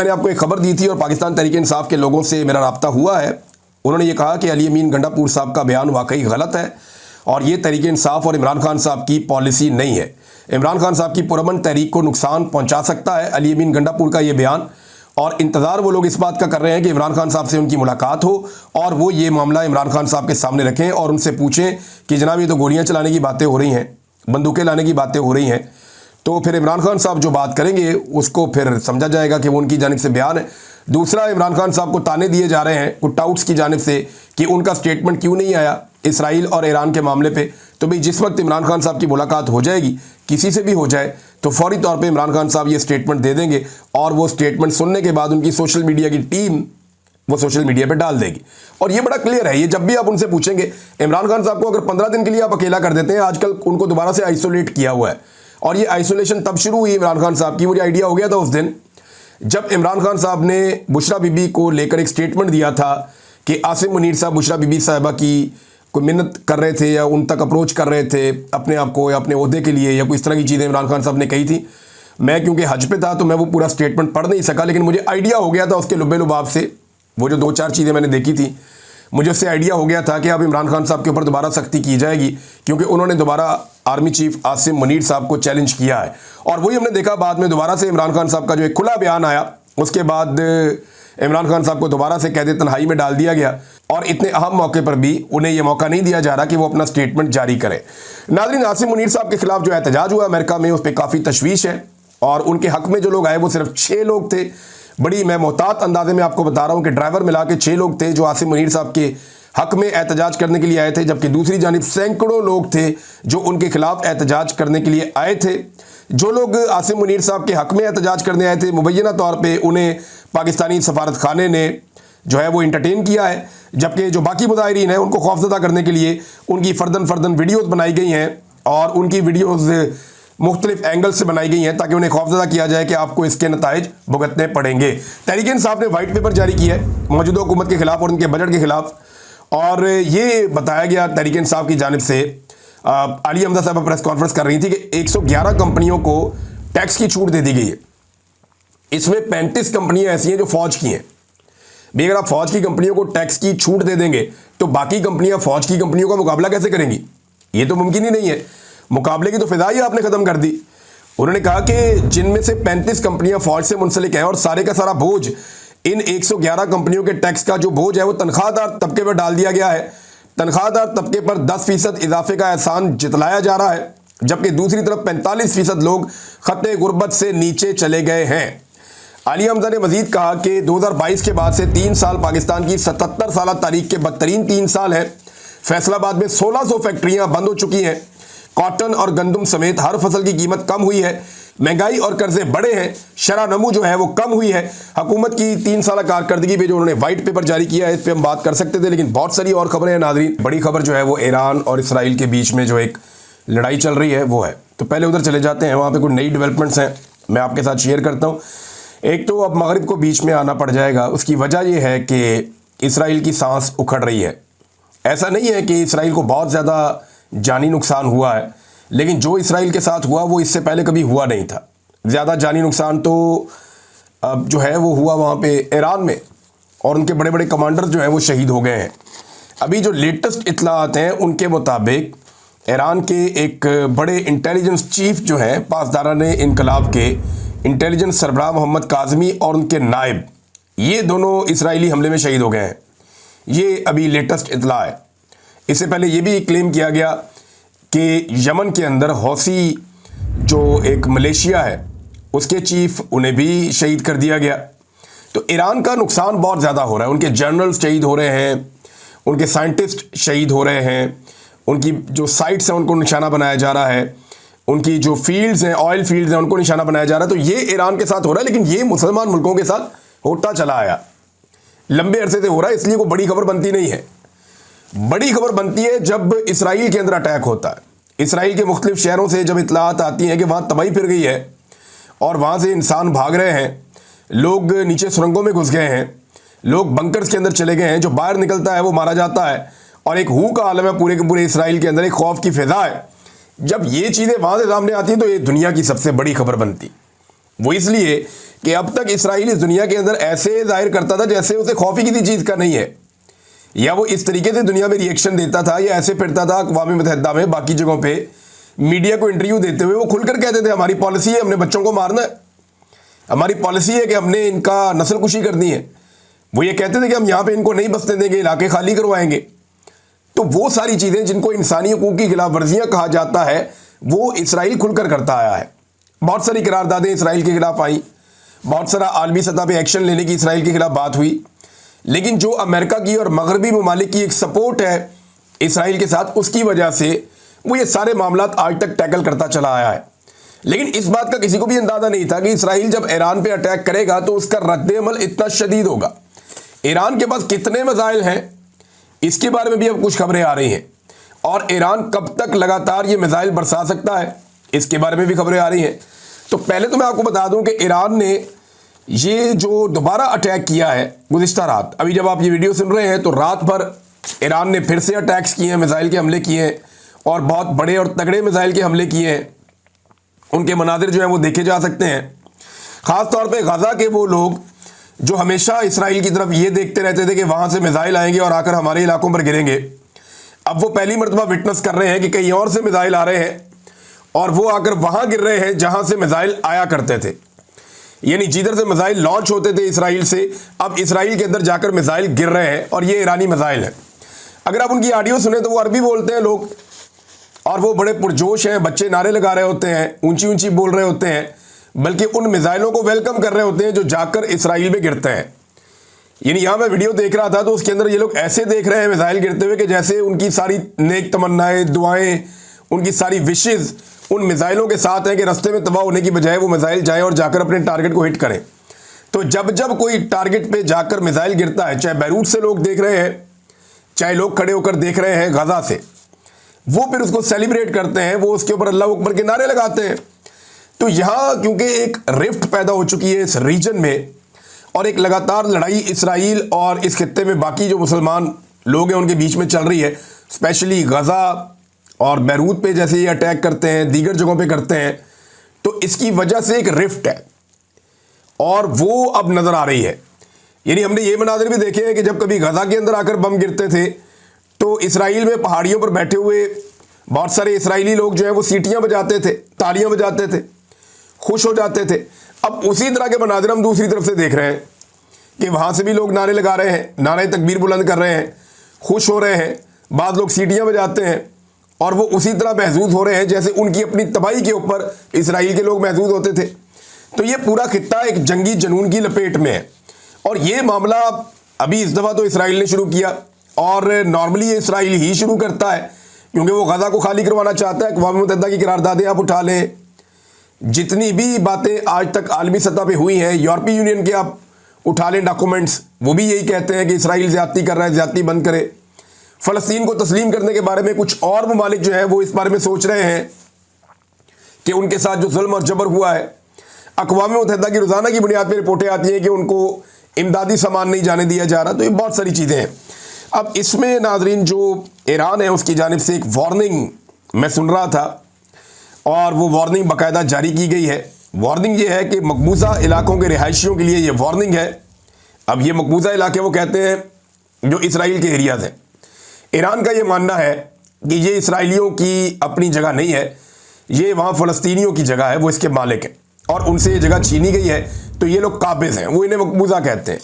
मैंने आपको एक खबर दी थी और पाकिस्तान तहरीक इंसाफ के लोगों से मेरा रब्ता हुआ है। उन्होंने ये कहा कि अली अमीन गंडापुर साहब का बयान वाकई गलत है और ये तहरीक इंसाफ और इमरान खान साहब की पॉलिसी नहीं है। इमरान खान साहब की पुरअमन तहरीक को नुकसान पहुंचा सकता है अली अमीन गंडापुर का ये बयान, और इंतज़ार वो लोग इस बात का कर रहे हैं कि इमरान खान साहब से उनकी मुलाकात हो और वो ये मामला इमरान खान साहब के सामने रखें और उनसे पूछें कि जनाब ये तो गोलियां चलाने की बातें हो रही हैं, बंदूकें लाने की बातें हो रही हैं, तो फिर इमरान खान साहब जो बात करेंगे उसको फिर समझा जाएगा कि वो उनकी जानिब से बयान है। दूसरा, इमरान खान साहब को ताने दिए जा रहे हैं पुटआउट्स की जानिब से कि उनका स्टेटमेंट क्यों नहीं आया इसराइल और ईरान के मामले पे। तो भाई जिस वक्त इमरान खान साहब की मुलाकात हो जाएगी, किसी से भी हो जाए, तो फौरी तौर पे इमरान खान साहब ये स्टेटमेंट दे देंगे और वो स्टेटमेंट सुनने के बाद उनकी सोशल मीडिया की टीम वो सोशल मीडिया पे डाल देगी। और ये बड़ा क्लियर है, ये जब भी आप उनसे पूछेंगे, इमरान खान साहब को अगर 15 दिन के लिए आप अकेला कर देते हैं, आजकल उनको दोबारा से आइसोलेट किया हुआ है और ये आइसोलेशन तब शुरू हुई इमरान खान साहब की, मुझे आइडिया हो गया था उस दिन जब इमरान खान साहब ने बुशरा बीबी को लेकर एक स्टेटमेंट दिया था कि आसिम मुनीर साहब बुशरा बीबी साहिबा की कोई मिन्नत कर रहे थे या उन तक अप्रोच कर रहे थे अपने आप को या अपने ओहदे के लिए या कोई इस तरह की चीज़ें इमरान खान साहब ने कही थी। मैं क्योंकि हज पे था तो मैं वो पूरा स्टेटमेंट पढ़ नहीं सका, लेकिन मुझे आइडिया हो गया था उसके लुबे लुबाब से, वो जो 2-4 चीज़ें मैंने देखी थी मुझे उससे आइडिया हो गया था कि अब इमरान खान साहब के ऊपर दोबारा सख्ती की जाएगी, क्योंकि उन्होंने दोबारा आर्मी चीफ आसिम मुनीर साहब को चैलेंज किया है। और वही हमने देखा बाद में दोबारा से इमरान खान साहब का जो एक खुला बयान आया, उसके बाद इमरान खान साहब को दोबारा से कैद तन्हाई में डाल दिया गया और इतने अहम मौके पर भी उन्हें यह मौका नहीं दिया जा रहा कि वो अपना स्टेटमेंट जारी करें। नाज़रीन, आसिम मुनीर साहब के खिलाफ जो एहतजाज हुआ अमेरिका में, उस पर काफ़ी तशवीश है और उनके हक में जो लोग आए वो सिर्फ 6 लोग थे। बड़ी मैं मोहतात अंदाजे में आपको बता रहा हूँ कि ड्राइवर मिला के 6 लोग थे जो आसिम मुनीर साहब के हक में एहतजाज करने के लिए आए थे, जबकि दूसरी जानिब सैकड़ों लोग थे जो उनके खिलाफ एहतजाज करने के लिए आए थे। जो लोग आसिम मुनीर साहब के हक में एहतजाज करने आए थे, मुबैना तौर पे उन्हें पाकिस्तानी सफारत खाने ने जो है वो इंटरटेन किया है, जबकि जो बाकी मुजाहिरीन हैं उनको खौफजदा करने के लिए उनकी फ़र्दन वीडियोज़ बनाई गई हैं और उनकी वीडियोज़ मुख्तलिफ एंगल से बनाई गई हैं ताकि उन्हें खौफजदा किया जाए कि आपको इसके नताइज भुगतने पड़ेंगे। तहरीक इंसाफ ने वाइट पेपर जारी किया है मौजूदा हुकूमत के खिलाफ और उनके बजट के खिलाफ, और ये बताया गया तहरीक इंसाफ की जानिब से, आलिया हमजा साहब प्रेस कॉन्फ्रेंस कर रही थी कि 111 कंपनियों को टैक्स की छूट दे दी गई है। इसमें 35 कंपनियां ऐसी हैं जो फौज की हैं। भी अगर आप फौज की कंपनियों को टैक्स की छूट दे देंगे तो बाकी कंपनियां फौज की कंपनियों का मुकाबला कैसे करेंगी? ये तो मुमकिन ही नहीं है। मुकाबले की तो फिजा ही आपने खत्म कर दी। उन्होंने कहा कि जिनमें से 35 कंपनियां फौज से मुंसलिक हैं और सारे का सारा बोझ इन 111 कंपनियों के टैक्स का जो बोझ है वो तनख्वाहदार तबके पर डाल दिया गया है। तनख्वाहदार तबके पर 10% इजाफे का एहसान जितलाया जा रहा है, जबकि दूसरी तरफ 45% लोग खत्ते गुर्बत से नीचे चले गए हैं। आलिया हमजा ने मजीद कहा कि 2022 के बाद से 3 साल पाकिस्तान की 77 साल तारीख के बदतरीन 3 साल है। फैसलाबाद में 1600 फैक्ट्रियां बंद हो चुकी हैं। कॉटन और गंदम समेत हर फसल की कीमत कम हुई है। महंगाई और कर्जे बढ़े हैं। शरह नमू जो है वो कम हुई है। हुकूमत की 3 साल कारकर्दगी पे जो उन्होंने वाइट पेपर जारी किया है इस पर हम बात कर सकते थे, लेकिन बहुत सारी और खबरें हैं नाज़रीन। बड़ी खबर जो है वो ईरान और इसराइल के बीच में जो एक लड़ाई चल रही है वो है। तो पहले उधर चले जाते हैं, वहाँ पे कुछ नई डेवलपमेंट्स हैं, मैं आपके साथ शेयर करता हूँ। एक तो अब मगरिब को बीच में आना पड़ जाएगा। उसकी वजह यह है कि इसराइल की सांस उखड़ रही है। ऐसा नहीं है कि इसराइल को बहुत ज़्यादा जानी नुकसान हुआ है, लेकिन जो इसराइल के साथ हुआ वो इससे पहले कभी हुआ नहीं था। ज़्यादा जानी नुकसान तो अब जो है वो हुआ वहाँ पे ईरान में, और उनके बड़े बड़े कमांडर जो हैं वो शहीद हो गए हैं। अभी जो लेटेस्ट इत्तलात हैं उनके मुताबिक ईरान के एक बड़े इंटेलिजेंस चीफ जो हैं, पासदारान इनकलाब के इंटेलिजेंस सरबराह मोहम्मद काज़मी और उनके नायब, ये दोनों इसराइली हमले में शहीद हो गए हैं। ये अभी लेटेस्ट इत्तला है। इससे पहले ये भी क्लेम किया गया कि यमन के अंदर हौसी जो एक मलेशिया है उसके चीफ, उन्हें भी शहीद कर दिया गया। तो ईरान का नुकसान बहुत ज़्यादा हो रहा है। उनके जनरल शहीद हो रहे हैं, उनके साइंटिस्ट शहीद हो रहे हैं, उनकी जो साइट्स हैं उनको निशाना बनाया जा रहा है, उनकी जो फील्ड्स हैं, ऑयल फील्ड्स हैं, उनको निशाना बनाया जा रहा है। तो ये ईरान के साथ हो रहा है, लेकिन ये मुसलमान मुल्कों के साथ होता चला आया, लंबे अरसे से हो रहा है, इसलिए कोई बड़ी खबर बनती नहीं है। बड़ी खबर बनती है जब इसराइल के अंदर अटैक होता है। इसराइल के मुख्तलिफ शहरों से जब इत्तलात आती हैं कि वहाँ तबाही फिर गई है और वहाँ से इंसान भाग रहे हैं, लोग नीचे सुरंगों में घुस गए हैं, लोग बंकर्स के अंदर चले गए हैं, जो बाहर निकलता है वो मारा जाता है, और एक हू का आलम है पूरे के पूरे इसराइल के अंदर, एक खौफ की फिजा है। जब ये चीज़ें वहाँ से सामने आती हैं तो ये दुनिया की सबसे बड़ी खबर बनती। वो इसलिए कि अब तक इसराइल इस दुनिया के अंदर ऐसे जाहिर करता था जैसे उसे खौफ ही किसी चीज़ का नहीं है, या वो इस तरीके से दुनिया में रिएक्शन देता था, या ऐसे फिरता था अक़वाम मुत्तहिदा में बाकी जगहों पे मीडिया को इंटरव्यू देते हुए वो खुलकर कहते थे हमारी पॉलिसी है हमने बच्चों को मारना है, हमारी पॉलिसी है कि हमने इनका नस्ल कुशी करनी है। वो ये कहते थे कि हम यहाँ पे इनको नहीं बसने देंगे, इलाके खाली करवाएंगे। तो वो सारी चीज़ें जिनको इंसानी हकूक़ की खिलाफ वर्जियाँ कहा जाता है वो इसराइल खुलकर करता आया है। बहुत सारी करारदादें इसराइल के खिलाफ आई, बहुत सारा आलमी सतह पे एक्शन लेने की इसराइल के खिलाफ बात हुई, लेकिन जो अमेरिका की और मगरबी ममालिक की एक सपोर्ट है इसराइल के साथ, उसकी वजह से वो ये सारे मामला आज तक टैकल करता चला आया है। लेकिन इस बात का किसी को भी अंदाज़ा नहीं था कि इसराइल जब ईरान पे अटैक करेगा तो उसका रद्द-ए-अमल इतना शदीद होगा। ईरान के पास कितने मिसाइल हैं इसके बारे में भी अब कुछ खबरें आ रही हैं, और ईरान कब तक लगातार ये मिसाइल बरसा सकता है इसके बारे में भी खबरें आ रही हैं। तो पहले तो मैं आपको बता दूं कि ईरान ने ये जो दोबारा अटैक किया है गुज़िश्ता रात, अभी जब आप ये वीडियो सुन रहे हैं तो रात भर ईरान ने फिर से अटैक्स किए हैं, मिसाइल के हमले किए हैं, और बहुत बड़े और तगड़े मिसाइल के हमले किए हैं। उनके मनाजिर जो हैं वो देखे जा सकते हैं। ख़ास तौर पे गज़ा के वो लोग जो हमेशा इसराइल की तरफ ये देखते रहते थे कि वहाँ से मिसाइल आएंगे और आकर हमारे इलाकों पर गिरेंगे, अब वो पहली मरतबा विटनेस कर रहे हैं कि कहीं और से मिसाइल आ रहे हैं और वो आकर वहाँ गिर रहे हैं जहाँ से मिसाइल आया करते थे। यानी जिधर से मिसाइल लॉन्च होते थे इसराइल से, अब इसराइल के अंदर जाकर मिसाइल गिर रहे हैं, और ये ईरानी मिसाइल है। अगर आप उनकी ऑडियो सुने तो वो अरबी बोलते हैं लोग, और वो बड़े पुरजोश हैं, बच्चे नारे लगा रहे होते हैं, ऊंची ऊंची बोल रहे होते हैं, बल्कि उन मिसाइलों को वेलकम कर रहे होते हैं जो जाकर इसराइल में गिरते हैं। यानी यहाँ मैं वीडियो देख रहा था तो उसके अंदर ये लोग ऐसे देख रहे हैं मिसाइल गिरते हुए कि जैसे उनकी सारी नेक तमन्नाएं, दुआएं, उनकी सारी विशेज़ उन मिसाइलों के साथ हैं कि रास्ते में तबाह होने की बजाय वो मिसाइल जाए और जाकर अपने टारगेट को हिट करें। तो जब जब कोई टारगेट पे जाकर मिसाइल गिरता है, चाहे बैरूत से लोग देख रहे हैं, चाहे लोग खड़े होकर देख रहे हैं गजा से, वो फिर उसको सेलिब्रेट करते हैं, वो उसके ऊपर अल्लाह अकबर के नारे लगाते हैं। तो यहाँ क्योंकि एक रिफ्ट पैदा हो चुकी है इस रीजन में, और एक लगातार लड़ाई इसराइल और इस खित्ते में बाकी जो मुसलमान लोग हैं उनके बीच में चल रही है, स्पेशली गजा और बैरूत पे जैसे ये अटैक करते हैं, दीगर जगहों पे करते हैं, तो इसकी वजह से एक रिफ्ट है और वो अब नज़र आ रही है। यानी हमने ये मनाज़िर भी देखे हैं कि जब कभी गजा के अंदर आकर बम गिरते थे तो इसराइल में पहाड़ियों पर बैठे हुए बहुत सारे इसराइली लोग जो है वो सीटियाँ बजाते थे, तालियाँ बजाते थे, खुश हो जाते थे। अब उसी तरह के मनाज़िर हम दूसरी तरफ से देख रहे हैं कि वहाँ से भी लोग नारे लगा रहे हैं, नारे तकबीर बुलंद कर रहे हैं, खुश हो रहे हैं, बाद लोग सीटियाँ बजाते हैं, और वो उसी तरह महसूस हो रहे हैं जैसे उनकी अपनी तबाही के ऊपर इसराइल के लोग महसूस होते थे। तो ये पूरा खित्ता एक जंगी जनून की लपेट में है, और ये मामला अभी इस दफ़ा तो इसराइल ने शुरू किया, और नॉर्मली ये इसराइल ही शुरू करता है क्योंकि वो गजा को खाली करवाना चाहता है। अक़वाम मुत्तहिदा की करारदादें आप उठा लें, जितनी भी बातें आज तक आलमी सतह पे हुई हैं, यूरोपीय यूनियन के आप उठा लें डॉक्यूमेंट्स, वो भी यही कहते हैं कि इसराइल ज़्यादती कर रहा है, ज़्यादती बंद करे। फ़लस्तीन को तस्लीम करने के बारे में कुछ और ममालिक जो है वो इस बारे में सोच रहे हैं कि उनके साथ जो जुल्म और जबर हुआ है, अक़वाम मुत्तहिदा की रोज़ाना की बुनियाद पर रिपोर्टें आती हैं कि उनको इमदादी सामान नहीं जाने दिया जा रहा। तो ये बहुत सारी चीज़ें हैं। अब इसमें नाज़रीन जो ईरान है उसकी जानिब से एक वार्निंग मैं सुन रहा था, और वो वार्निंग बाकायदा जारी की गई है। वार्निंग ये है कि मकबूजा इलाकों के रिहायशियों के लिए ये वार्निंग है। अब ये मकबूजा इलाके वो कहते हैं जो इसराइल के एरियाज़ हैं। ईरान का ये मानना है कि ये इसराइलियों की अपनी जगह नहीं है, ये वहाँ फ़लस्तीनियों की जगह है, वो इसके मालिक हैं, और उनसे ये जगह छीनी गई है, तो ये लोग काबिज़ हैं, वो इन्हें मकबूजा कहते हैं।